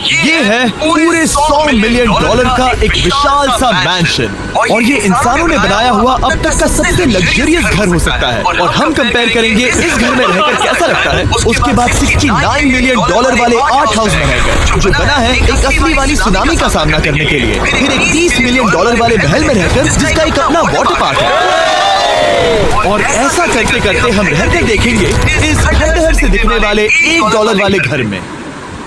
ये है पूरे $100 मिलियन का एक विशाल सा मैंशन, और ये इंसानों ने बनाया हुआ अब तक का सबसे लग्जरियस घर हो सकता है। और हम कंपेयर करेंगे इस घर में रहकर कैसा लगता है उसके बाद $69 मिलियन वाले आर्ट हाउस में रहकर, जो बना है एक असली वाली सुनामी का सामना करने के लिए। फिर एक $30 मिलियन वाले महल में रहकर जिसका एक अपना वाटर पार्क है। और ऐसा करते करते हम रहकर देखेंगे इस खंडहर से दिखने वाले $1 वाले घर में।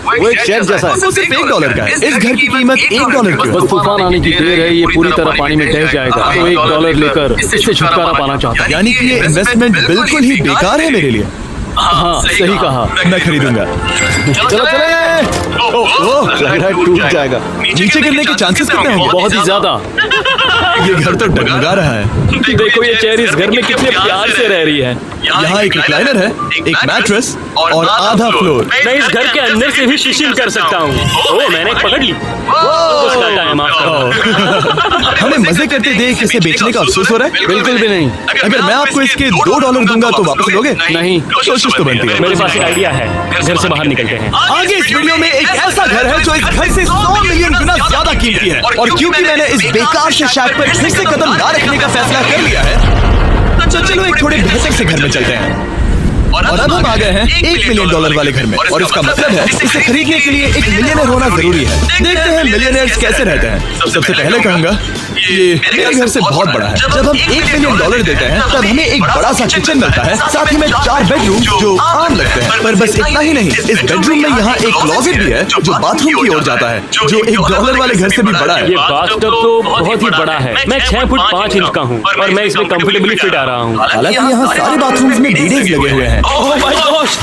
वो एक शेर जैसा है, वो सिर्फ $1 का है। इस घर की कीमत $1 की है। बस तूफान आने की देर है, ये पूरी तरह पानी में ढह जाएगा। तो $1 लेकर इससे छुटकारा पाना चाहता हूँ। यानी कि ये इन्वेस्टमेंट बिल्कुल ही बेकार है मेरे लिए। हाँ, सही कहा। मैं खरीदूंगा। चलो चले। ओह, लग रहा है टूट जाएगा। नीचे गिरने के चांसेस कितने होंगे? बहुत ही ज्यादा। ये घर तो डगमगा रहा है। देखो ये चेयर इस घर में कितने प्यार से रह रही है। यहाँ एक रिक्लाइनर है, एक मैट्रेस और आधा फ्लोर। मैं इस घर के अंदर से भी शिशिर कर सकता हूँ। ओह, मैंने पकड़ ली। उसका टाइम हमें मजे करते देख इसे बेचने का अफसोस हो रहा है? बिल्कुल भी नहीं। अगर मैं आपको इसके $2 दूंगा तो वापस लोगे? नहीं, कोशिश तो बनती है। मेरे पास एक आइडिया है, घर से बाहर निकलते हैं। आगे इस वीडियो में एक ऐसा घर है जो इस घर से $100 मिलियन गुना ज्यादा कीमती है, और क्योंकि मैंने इस बेकार से शैक पर फिर से कदम ना रखने का फैसला कर लिया है, तो चलो एक थोड़े बेहतर से घर में चलते हैं। और अब हम आ गए हैं $1 मिलियन वाले घर में, और इसका मतलब है इसे खरीदने के लिए एक मिलियनर होना जरूरी है। देखते हैं मिलियनर्स कैसे रहते हैं। सबसे पहले कहूंगा ये मेरे घर से बहुत बड़ा है। जब हम $1 मिलियन देते हैं तब हमें एक बड़ा सा किचन मिलता है, साथ ही में 4 बेडरूम जो आम लगते हैं। पर बस इतना ही नहीं, इस बेडरूम में यहाँ एक क्लोजेट भी है जो बाथरूम की ओर जाता है, जो $1 वाले घर से भी बड़ा है। ये बाथटब तो बहुत ही बड़ा है। मैं 6 फुट 5 इंच का हूँ और मैं इसमें कंफर्टेबली फिट आ रहा हूँ। हालांकि यहाँ सारे बाथरूम्स में बीडेज लगे हुए हैं। Oh my gosh!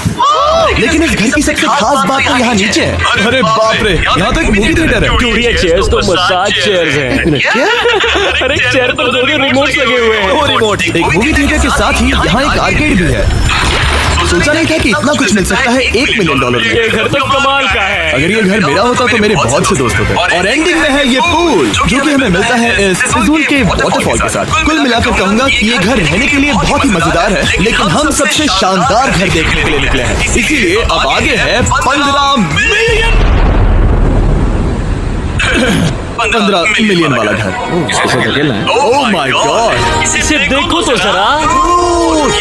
लेकिन इस घर की सबसे खास बात तो यहाँ नीचे है। अरे बाप रे, यहाँ तो एक मूवी थिएटर है। ये चेयर्स तो मसाज चेयर्स हैं। अरे चेयर पर 2 रिमोट लगे हुए हैं। रिमोट। एक मूवी थिएटर के साथ ही यहाँ एक आर्केड भी है। सोचा नहीं था कि इतना कुछ मिल सकता है $1 मिलियन में। ये घर तो कमाल का है। अगर ये घर मेरा होता तो मेरे बहुत से दोस्त होते। और एंडिंग में है ये पूल, जो कि हमें मिलता है इस फिजूल के वाटरफॉल के साथ। कुल मिलाकर कहूंगा कि ये घर रहने के लिए बहुत ही मजेदार है, लेकिन हम सबसे शानदार घर देखने के लिए निकले हैं, इसीलिए अब आगे है $15 मिलियन वाला घर। ओह माय गॉड, इसे देखो तो जरा।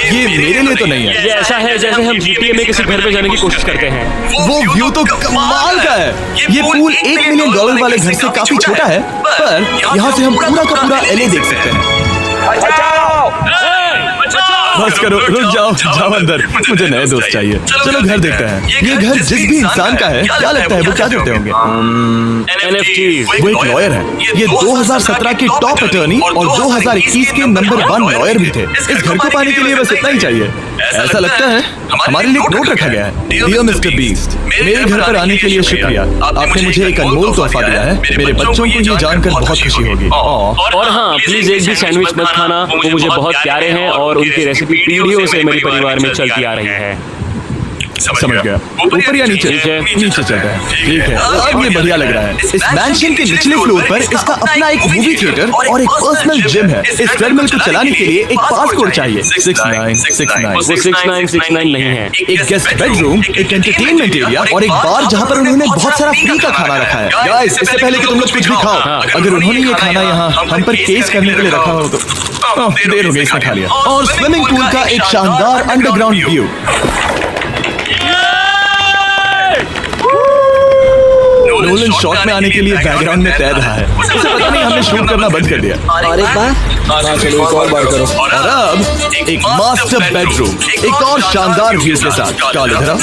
ये मेरे लिए तो नहीं है। ये ऐसा है जैसे हम GTA में किसी घर पे जाने की कोशिश करते हैं। वो व्यू तो कमाल का है। ये पूल $1 मिलियन वाले घर से काफी छोटा है, पर यहाँ से हम पूरा का पूरा LA देख सकते हैं। बस करो, रुक जाओ, जाओ अंदर, मुझे नए दोस्त चाहिए। चलो घर देखते हैं। ये घर जिस भी इंसान का है, क्या लगता है वो क्या करते होंगे? NFTs। वो एक लॉयर है। ये 2017 के टॉप अटर्नी और 2021 के नंबर 1 लॉयर भी थे। इस घर को पाने के लिए बस इतना ही चाहिए। ऐसा लगता है हमारे लिए एक नोट रखा गया है। डियर मिस्टर बीस्ट, मेरे घर पर आने के लिए शुक्रिया। आपने मुझे एक अनमोल तोहफा दिया है। मेरे बच्चों को ये जानकर बहुत खुशी होगी। और हाँ, प्लीज एक भी सैंडविच मत खाना, वो मुझे बहुत प्यारे हैं और उनकी रेसिपी पीढ़ियों से मेरे परिवार में चलती आ रही है। समझ गया। ऊपर या नीचे? नीचे चलता है। ठीक है, अब ये बढ़िया लग रहा है। इस मैंशन के निचले फ्लोर पर इसका अपना एक मूवी थिएटर और एक पर्सनल जिम है। इस ट्रेडमिल को चलाने के लिए एक पास कोड चाहिए। 6969। वो 6969 नहीं है। एक गेस्ट बेडरूम, एक एंटरटेनमेंट एरिया और एक बार जहाँ पर उन्होंने बहुत सारा फ्री का खाना रखा है। गाइस, इससे पहले कि तुम लोग कुछ भी खाओ, अगर उन्होंने ये खाना यहाँ हम पर केस करने के लिए रखा हो तो देर हो गई, इसने खा लिया। और स्विमिंग पूल का एक शानदार अंडरग्राउंड व्यू। नोलन शॉट में आने के लिए बैकग्राउंड में तैर रहा है। उसे पता नहीं हमने शूट करना बंद कर दिया। और एक बार चलो एक और बार करो। और अब एक मास्टर बेडरूम, एक और शानदार व्यू के साथ। काल इधर आओ।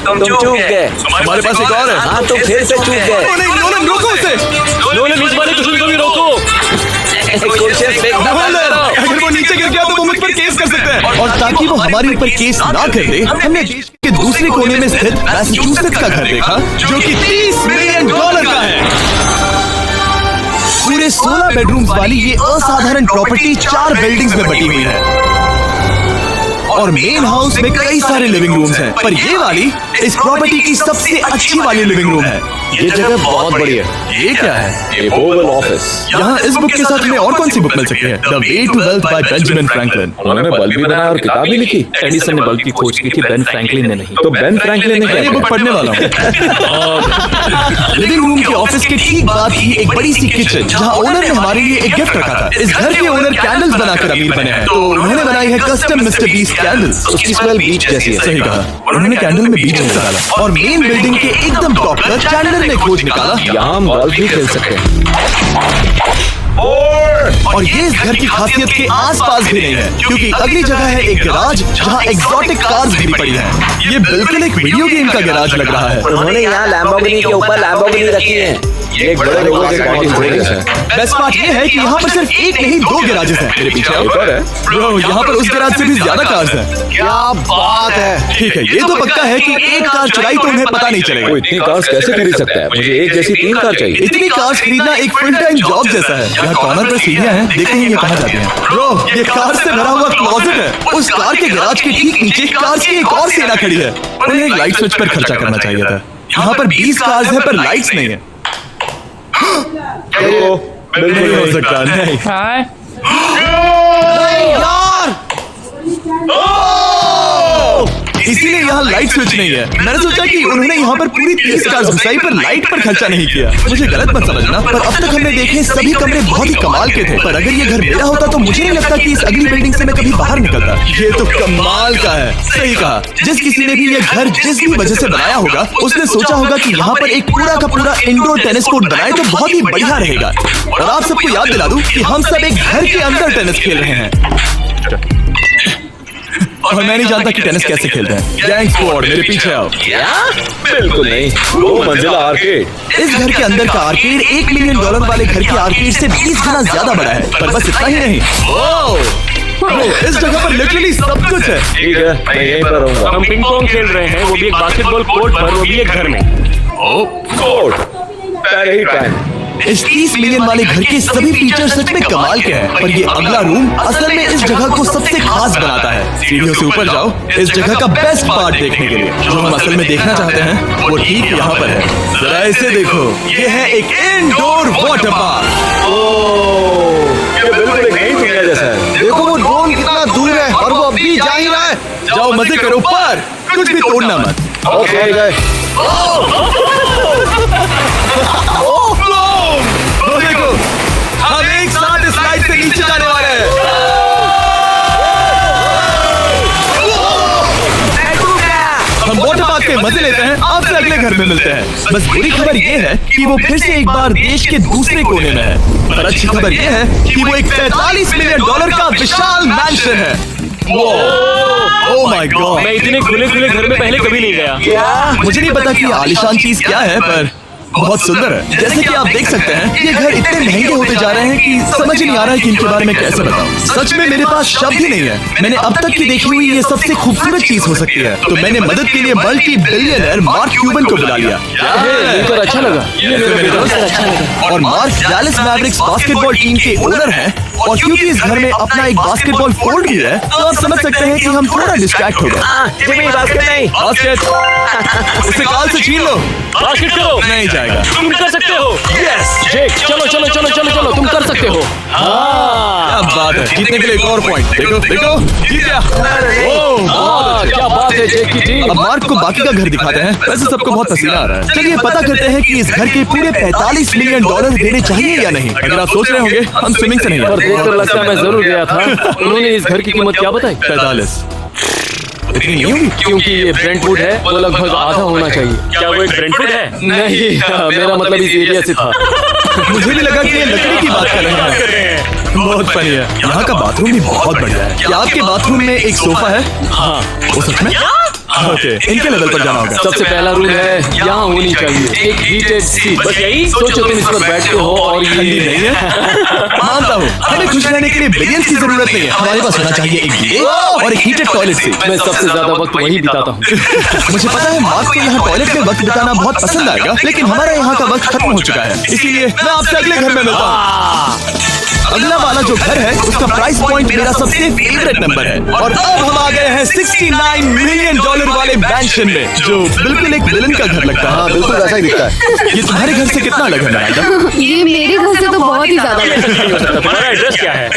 तुम चूक गए। हमारे पास एक और है। हाँ, तुम फिर से चूक गए। नोलन रोको उसे। नोलन इस वाले कुछ को भी रोको। अगर वो नीचे गिर गया तो वो मुझ पर केस कर सकते हैं। और ताकि वो हमारे ऊपर केस ना कर दे, हमने देश के दूसरे कोने में स्थित मैसाचुसेट्स का घर देखा, जो कि $30 मिलियन का है। पूरे 16 बेडरूम्स वाली ये असाधारण प्रॉपर्टी 4 बिल्डिंग्स में बटी हुई है। और मेन हाउस में कई सारे लिविंग रूम्स हैं, पर ये वाली इस प्रॉपर्टी की सबसे अच्छी वाली लिविंग रूम है। ये जगह बहुत बड़ी है। ये क्या है? एक ओवल ऑफिस। यहाँ इस बुक के साथ हमें और कौन सी बुक मिल सकती है? The way to wealth by Benjamin Franklin. उन्होंने बल्ब भी बनाया और किताब भी लिखी। एडिसन ने बल्ब की खोज की थी, बेन फ्रैंकलिन ने नहीं। तो बेन फ्रैंकलिन ने मैं ये क्या बुक पढ़ने वाला हूँ। लिविंग रूम के ऑफिस के ठीक बाद ही एक बड़ी सी किचन, जहाँ ओनर ने हमारे लिए एक गिफ्ट रखा था। इस घर के ओनर कैंडल्स बनाकर अमीर बने हैं, तो उन्होंने बनाई है कस्टम मिस्टर बीस्ट कैंडल्स। उसकी स्मेल बीच जैसी है। सही कहा, उन्होंने कैंडल में बीच निकाला और मेन बिल्डिंग के एकदम टॉप पर चैंडलर ने खोज निकाला। यहाँ हम गोल्फ भी खेल सकते हैं। और ये इस घर की खासियत के आसपास भी नहीं है, क्योंकि अगली जगह है एक गैराज जहाँ एग्जॉटिक कार्स भी पड़ी हैं। ये बिल्कुल एक वीडियो गेम का गैराज लग रहा है। उन्होंने यहाँ लैम्बोर्गिनी के ऊपर लैम्बोर्गिनी रखी है। ये एक बड़े लोगों के गैराज है। बेस्ट पार्ट ये है कि यहाँ पर सिर्फ एक नहीं 2 गैराजेस हैं। मेरे पीछे आओ। ब्रो, यहाँ पर उस गैराज से भी ज्यादा कार्स हैं। क्या बात है। ठीक है, ये तो पक्का है कि एक कार चुराई तो उन्हें पता नहीं वो चलेगा। इतनी कार्स कैसे खरीद सकता है? मुझे एक जैसी 3 कार चाहिए। इतनी कार्स खरीदना एक फुल टाइम जॉब जैसा है। यहाँ कॉर्नर पर सीढ़ियाँ हैं, देखते हैं ये कहाँ जाती हैं। ब्रो, ये कार से भरा हुआ क्लोजेट है। उस कार के गैराज के ठीक नीचे कार्स की एक और सेना खड़ी है। उन्हें एक लाइट स्विच पर खर्चा करना चाहिए था। यहाँ पर 20 कार्स हैं पर लाइट्स नहीं है। नहीं हो सकता, नहीं यार, इसीलिए यहाँ लाइट स्विच नहीं है। मैंने सोचा कि उन्होंने यहाँ पर पूरी 30 कार्स घुसाई पर लाइट पर खर्चा नहीं किया। मुझे गलत मत समझना, पर अब तक हमने देखे सभी कमरे बहुत ही कमाल के थे। पर अगर ये घर मेरा होता तो मुझे नहीं लगता कि इस अगली बिल्डिंग से मैं कभी बाहर निकलता। ये तो कमाल का है। सही कहा, जिस किसी ने भी ये घर जिस भी वजह से बनाया होगा, उसने सोचा होगा कि यहाँ पर एक पूरा का पूरा इंडोर टेनिस कोर्ट बनाए तो बहुत ही बढ़िया रहेगा। और आप सबको याद दिला दूं कि हम सब एक घर के अंदर टेनिस खेल रहे हैं। और मैं नहीं जानता कि टेनिस कैसे खेलते हैं। गैंग स्क्वाड, मेरे पीछे आओ। बिल्कुल नहीं। 2 मंजिला आर्केड। इस घर के अंदर का आर्केड $1 मिलियन वाले घर के आर्केड से 20 गुना ज्यादा बड़ा है। पर बस इतना ही नहीं, इस जगह पर लिटरली सब कुछ है। ठीक है, मैं यहीं पर रहूंगा। हम पिंग पोंग खेल रहे हैं, वो भी एक बास्केटबॉल कोर्ट पर, वो भी एक घर में। कोर्ट, पहले ही टाइम। इस 30 मिलियन वाले घर के सभी फीचर सच में कमाल के हैं। पर ये अगला रूम असल में इस जगह को सबसे खास बनाता है। सीढ़ियों से ऊपर जाओ इस जगह का बेस्ट पार्ट देखने के लिए। जो हम असल में देखना चाहते हैं वो ठीक यहाँ पर है। जरा इसे देखो, ये है एक इंडोर वाटर पार्क। ये बिल्कुल एक नई दुनिया जैसा है। देखो वो ड्रोन कितना दूर है और वो अभी जा ही रहा है। जाओ मजे करो, पर कुछ भी तोड़ना मत। ओके गए। वो देखो, हम एक साथ इस लाइट से नीचे जाने वाले हैं। हम वाटर पार्क के मजे लेते हैं, आपसे अगले घर में मिलते हैं। बस बुरी खबर ये है कि वो फिर से एक बार देश के दूसरे कोने में है। पर अच्छी खबर ये है कि वो एक $45 मिलियन का विशाल मैंशन है। ओह माय गॉड, मैं इतने खुले खुले घर में पहले कभी नहीं गया। मुझे नहीं पता कि ये आलीशान चीज क्या है, पर बहुत सुंदर है। जैसे कि आप देख सकते हैं, ये घर इतने महंगे होते जा रहे हैं कि समझ ही नहीं आ रहा है कि इनके बारे में कैसे बताऊं। सच में मेरे पास शब्द ही नहीं है। मैंने अब तक की देखी हुई ये सबसे खूबसूरत चीज हो सकती है। तो मैंने मदद के लिए मल्टी बिलियनर मार्क क्यूबन को बुला लिया। मिलकर अच्छा लगा। और mark Dallas Mavericks basketball team के ओनर हैं। और क्योंकि इस घर में अपना एक बास्केटबॉल कोर्ट भी है, तो आप समझ सकते हैं कि हम थोड़ा डिस्ट्रैक्ट हो गए। जिमी बास्केट नहीं। बास्केट उसे काल से छीन लो। बास्केट करो। नहीं जाएगा। तुम कर सकते हो। यस, जेक, चलो चलो चलो चलो चलो, तुम कर सकते हो। क्या बात है। जीतने के लिए एक और पॉइंट। देखो देखो, जीत गया। ओह, क्या बात है जेक की टीम। अब मार्क को बाकी का घर दिखाते हैं। वैसे सबको बहुत पसीना आ रहा है। चलिए पता करते हैं कि इस घर के पूरे $45 मिलियन देने चाहिए या नहीं। अगर आप सोच रहे होंगे हम स्विमिंग से नहीं और आते। देखकर लगता है मैं जरूर गया था। उन्होंने इस घर की कीमत क्या बताई? 45 इतनी नहीं होगी। क्योंकि ये ब्रेंटवुड है, वो लगभग आधा होना चाहिए। क्या वो एक ब्रेंटवुड है? नहीं, मेरा मतलब इस एरिया से था। मुझे भी लगा कि ये लकड़ी की बात कर रहे हैं। बहुत फनी है। यहाँ का बाथरूम भी बहुत बढ़िया है। क्या आपके बाथरूम में एक सोफा है? हाँ, वो सच में? ओके, इनके लेवल पर जाना होगा। सबसे पहला रूल है यहाँ होनी चाहिए एक हीटेड सीट। बस यही सोचो, तुम इस पर बैठते हो और ठंडी ये नहीं है। मानता हूँ, हमें खुश रहने के लिए बिलियंस की जरूरत नहीं है। हमारे पास होना चाहिए एक दीए और एक हीटेड टॉयलेट सीट। मैं सबसे ज्यादा वक्त वही बिताता हूँ। मुझे पता है मार्क को यहाँ टॉयलेट में वक्त बिताना बहुत पसंद आएगा, लेकिन हमारा यहाँ का वक्त खत्म हो चुका है। इसीलिए मैं आपसे अगले घर में मिलता हूँ। अगला वाला जो घर है उसका प्राइस पॉइंट मेरा सबसे फेवरेट नंबर है। और अब हम आ गए हैं $69 मिलियन वाले मैंशन में, जो बिल्कुल एक विलन का घर लगता है। हाँ बिल्कुल ऐसा ही दिखता है। ये तुम्हारे घर से कितना अलग है मिरांडा? ये मेरे घर से तो बहुत ही ज्यादा है। तुम्हारा एड्रेस क्या है?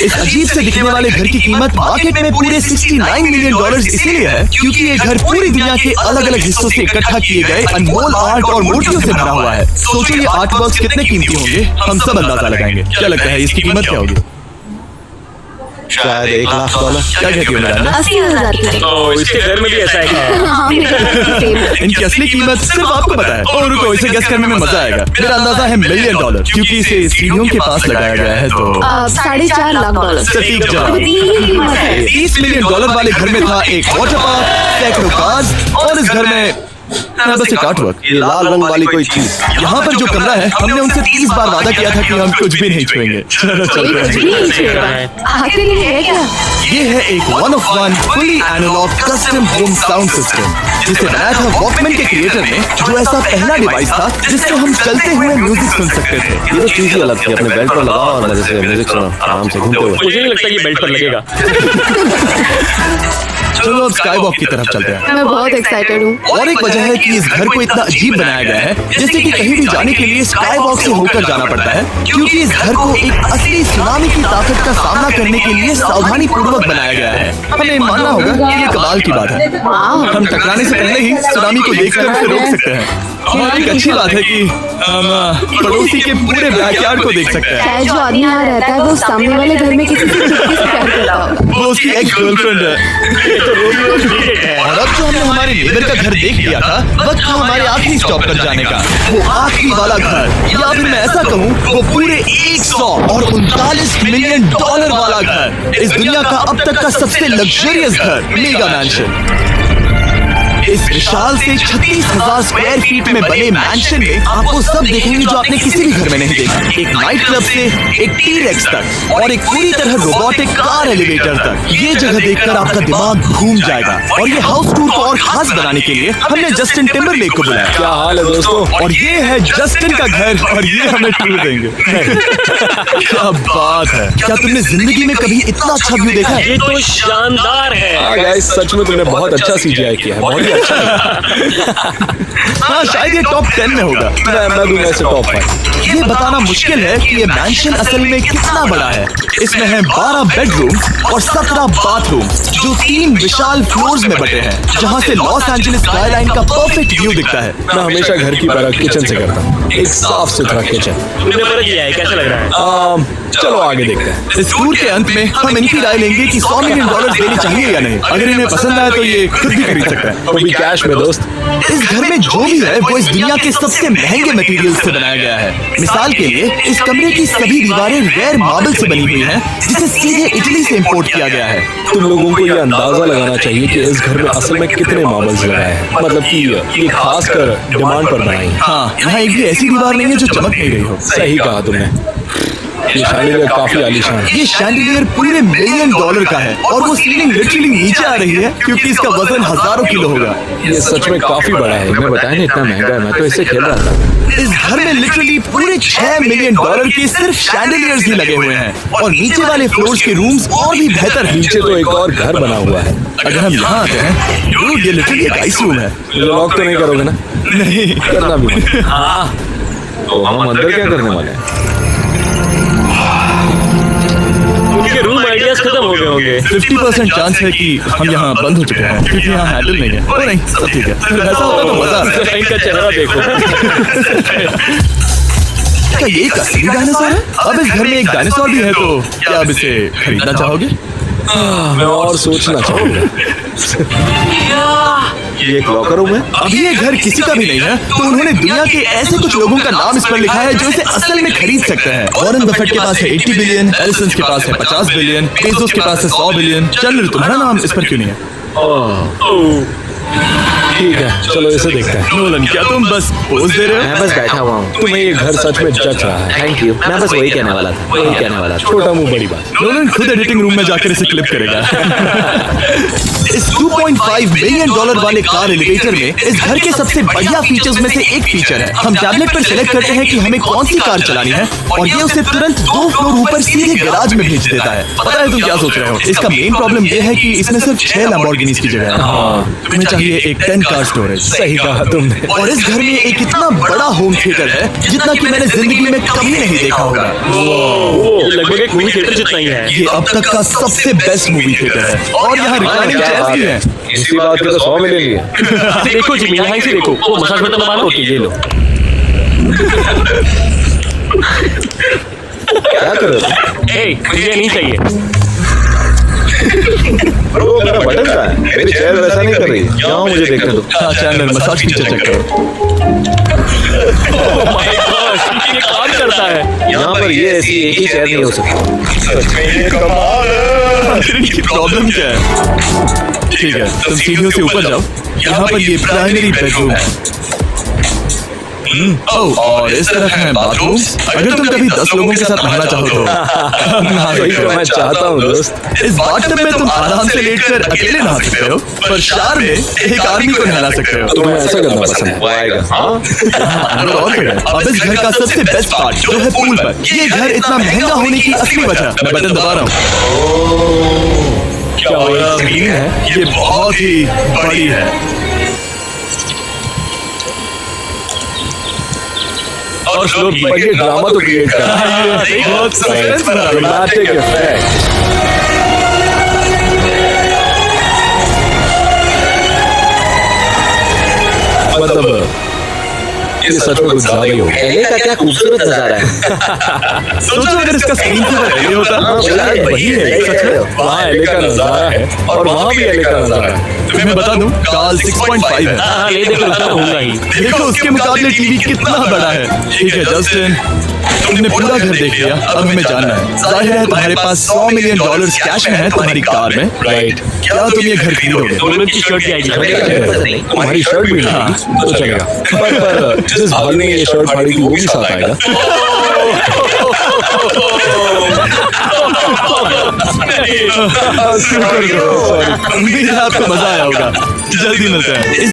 इस अजीब से दिखने वाले घर की कीमत मार्केट में पूरे $69 मिलियन इसीलिए है क्योंकि ये घर पूरी दुनिया के अलग अलग हिस्सों से इकट्ठा किए गए अनमोल आर्ट और मूर्तियों से भरा हुआ है। सोचो ये आर्ट वर्क्स कितने कीमती होंगे, हम सब अंदाजा लगाएंगे। क्या लगता है इसकी कीमत क्या होगी? शायद $1 लाख। क्या कहती हो मिरांडा? 80,000 की। तो इसके घर में भी ऐसा है क्या? हाँ, मेरे घर की same है। इनकी असली कीमत सिर्फ आपको पता है। और रुको, इसे गेस करने में मजा आएगा। मेरा अंदाजा है $1 मिलियन क्योंकि इसे सीढ़ियों के पास लगाया गया है। तो $4.5 लाख। सटीक जवाब। यही कीमत है। $30 मिलियन वाले घर में था एक वाटर पार्क, सैकड़ों कार्स और इस घर में बस एक आर्ट वर्क। ये लाल रंग वाली कोई चीज। यहाँ पर जो कमरा है हमने उनसे 30 बार वादा किया था कि हम कुछ भी नहीं छुएंगे। चलो चलते कुछ हैं। भी नहीं छेड़ा। आखिर ये है क्या? ये है एक 1 of 1 fully analogue custom home sound system जिसे बनाया था वॉकमैन के क्रिएटर ने, जो ऐसा पहला डिवाइस था जिससे हम चलते हुए म्यूजिक सुन सकते थे। ये तो चीज ही अलग थी। अपने बेल्ट पर लगाओ और मजे से म्यूजिक सुनो आराम से घूमते हुए। मुझे नहीं लगता कि बेल्ट पर लगेगा। चलो अब स्काई वॉक की तरफ चलते हैं। मैं बहुत एक्साइटेड हूँ। और एक वजह है कि इस घर को इतना अजीब बनाया गया है जैसे कि कहीं भी जाने के लिए स्काई वॉक से होकर जाना पड़ता है, क्योंकि इस घर को एक असली सुनामी की ताकत का सामना करने के लिए सावधानी पूर्वक बनाया गया है। हमें मानना होगा कि ये कमाल की बात है। हम टकराने से पहले ही सुनामी को देखकर उसे रोक सकते हैं। और एक अच्छी बात है कि हम पड़ोसी के पूरे बैकयार्ड को देख सकते हैं। शायद जो आदमी यहाँ रहता है वो सामने वाले घर में किसी से चुटकी से प्यार करता होगा। वो उसकी एक्स गर्लफ्रेंड है। और अब जो हमने हमारे नेबर का घर देख लिया था, वक्त था हमारे आखिरी स्टॉप पर जाने का। वो आखिरी वाला घर, या फिर मैं ऐसा कहूँ वो पूरे 139 मिलियन वाला घर। इस दुनिया का अब तक का सबसे लग्जरियस घर, मेगा मैंशन। इस विशाल से 36,000 स्क्वायर फीट में बने मैंशन में आपको सब देखेंगे जो आपने किसी भी घर में नहीं देखा। एक नाइट क्लब से एक टी-रेक्स तक और एक पूरी तरह रोबोटिक कार एलिवेटर तक। ये जगह देखकर आपका दिमाग घूम जाएगा। और ये हाउस टूर को और खास बनाने के लिए हमने जस्टिन टिम्बरलेक को बुलाया। क्या हाल है दोस्तों? और ये है जस्टिन का घर और ये हमें टूर देंगे। क्या बात है! क्या तुमने जिंदगी में कभी इतना अच्छा व्यू देखा है? ये तो शानदार है। हाँ गाइस, सच में तुमने बहुत अच्छा CGI किया है। बहुत ही अच्छा। हाँ, शायद ये टॉप 10 में होगा। मैं दूंगा इसे टॉप 5। ये बताना मुश्किल है कि ये मैंशन असल में कितना बड़ा है। इसमें है 12 बेडरूम और 17 बाथरूम जो 3 विशाल फ्लोर्स में बटे हैं, जहाँ से लॉस एंजलिस स्काईलाइन का परफेक्ट व्यू दिखता है। मैं हमेशा घर की परख किचन से करता हूँ। एक साफ सुथरा किचन। तुमने परख किया है, कैसा लग रहा है? चलो आगे देखते हैं। इस टूर के अंत में हम इनकी राय लेंगे कि $100 मिलियन देने चाहिए या नहीं। अगर इन्हें पसंद आए तो ये खुद भी खरीद सकते हैं। वो भी कैश में दोस्त। इस घर में जो भी है वो इस दुनिया के सबसे महंगे मटेरियल से बनाया गया है। मिसाल के लिए इस कमरे की सभी दीवारें रेयर मार्बल से बनी हुई हैं, जिसे सीधे इटली से इंपोर्ट किया गया है। तुम लोगों को ये अंदाजा लगाना चाहिए कि इस घर में असल में कितने मार्बल्स लगाए हैं। मतलब कि ये खास कर डिमांड पर बनाई है। हाँ, यहाँ एक भी ऐसी दीवार नहीं है जो चमक नहीं रही हो। सही कहा तुमने। ये शैंडिलियर काफी आलीशान है। ये शैंडिलियर पूरे $1 मिलियन का है और वो सीलिंग लिटरली नीचे आ रही है क्योंकि इसका वजन हजारों किलो होगा। ये सच में काफी बड़ा है। मैं बताया ना इतना महंगा है, मैं तो इसे खेल रहा था। इस घर में लिटरली पूरे $6 मिलियन के सिर्फ शैंडिलियर्स ही लगे हुए हैं और नीचे वाले फ्लोर्स के रूम्स और भी बेहतर हैं। नीचे तो एक और घर बना हुआ है। अगर हम यहाँ आते हैं, dude, ये लिटरली एक आइस रूम है। लॉक तो नहीं करोगे ना? नहीं, करना भी नहीं। तो हम अंदर क्या करने वाले हैं? उनके रूम आइडियाज खत्म हो गए होंगे। 50% चांस है कि हम यहाँ बंद हो चुके हैं क्योंकि यहाँ हैंडल नहीं है। ओ नहीं, सब ठीक है। ऐसा होता तो मजा आता। इनका चेहरा देखो। क्या ये एक असली डायनासोर है? अब इस घर में एक डायनासोर भी है, तो क्या आप इसे खरीदना चाहोगे? मैं और सोचना चाहूंगा। ये एक लॉकर रूम है। अभी ये घर किसी का भी नहीं है, तो उन्होंने दुनिया के ऐसे कुछ लोगों का नाम इस पर लिखा है जो इसे असल में खरीद सकते हैं। वॉरेन बफेट के पास है 80 बिलियन, एलिसन के पास है 50 बिलियन, बेजोस के पास है 100 बिलियन। चंद्र, तुम्हारा नाम इस पर क्यों नहीं है? ठीक है, चलो इसे देखते हैं। नोलन, क्या तुम बस पोज दे रहे हो? मैं बस बैठा हुआ हूँ। तुम्हें ये घर सच में जच रहा है। Thank you. मैं बस वही कहने वाला था, वही कहने वाला था। छोटा मुंह बड़ी बात। नोलन खुद एडिटिंग रूम में जाकर इसे क्लिप करेगा। इस $2.5 मिलियन वाले कार एलिवेटर में इस घर के सबसे बढ़िया फीचर्स में से एक फीचर है। हम टैबलेट पर सिलेक्ट करते हैं कि हमें कौन सी कार चलानी है और ये उसे तुरंत 2 फ्लोर ऊपर सीधे गैराज में भेज देता है। पता है तुम क्या सोच रहे हो? इसका मेन प्रॉब्लम ये है कि इसमें सिर्फ 6 लैम्बोर्गिनीज की जगह है। तुम्हें चाहिए एक 10 कार स्टोरेज। सही कहा तुमने। और इस घर में एक इतना बड़ा होम थिएटर है जितना कि मैंने जिंदगी में कभी नहीं देखा होगा। ये लगभग एक मूवी थिएटर जितना ही है। ये अब तक का सबसे बेस्ट मूवी थिएटर है और यहाँ रिक्लाइनिंग चेयर्स भी हैं। इसी बात के तो 100 मिलेंगे। देखो जिमी, यहाँ से देखो, वो मसाज बटन दबाना। ओके, ये लो। क्या कर रहे हो? ए, मुझे नहीं चाहिए। वो मेरा बटन कहाँ है? मेरी चेयर वैसा नहीं कर रही। जाओ, मुझे देखने दो। हाँ चैनल मसाज फीचर चेक करो। Oh my gosh, ये काम करता है। यहाँ पर ये ऐसी एक ही चेयर नहीं हो सकती। इनकी प्रॉब्लम क्या है? ठीक है, तुम सीढ़ियों से ऊपर जाओ। यहाँ पर ये प्राइमरी बेडरूम है। ओह, और इस तरफ है बाथरूम्स। अगर तुम कभी 10 लोगों के साथ नहाना चाहो तो नहा वही सकते तो हो। मैं चाहता हूँ दोस्त। इस बाथटब में तुम आराम से लेटकर अकेले नहा सकते हो, पर शार में एक आर्मी को नहला सकते हो। तुम्हें ऐसा करना पसंद है? वो आएगा। अंदर और क्या है? अब इस घर का सबसे बेस्ट पार्ट जो है पूल पर। ये घर इतना महंगा होने की असली वजह मैं बटन दबा रहा हूँ। क्या वो एक स्क्रीन है? ये बहुत ही बड़ी है और स्लो भी। पर ये ड्रामा तो क्रिएट कर रहा है। बहुत सस्पेंस बना रहा है। Dramatic effect. मतलब ये सच में कुछ ज्यादा ही हो गया। एले का क्या खूबसूरत नजारा है। सोचो अगर इसका स्क्रीन सेवर एले होता शायद वही है सच में। वहाँ एले का नजारा है और वहाँ भी एले का नजारा है। तुम्हें बता दूं काल 6.5 है। हाँ, ले देखो, उतना तो होगा ही। देखो उसके मुकाबले टीवी कितना बड़ा है। ठीक है जस्टिन, तुमने पूरा घर देख लिया, अब हमें जानना है। जाहिर है तुम्हारे पास $100 मिलियन कैश में है तुम्हारी कार में, राइट? क्या तुम ये घर खरीदोगे? नोलन की शर्ट की आएगी। तुम्हारी शर्ट भी नहीं तो चलेगा। पर जिस भाई ने ये शर्ट फाड़ी थी वो भी साथ आएगा। उम्मीद है आपको मजा आया होगा। जल्दी मिलते हैं।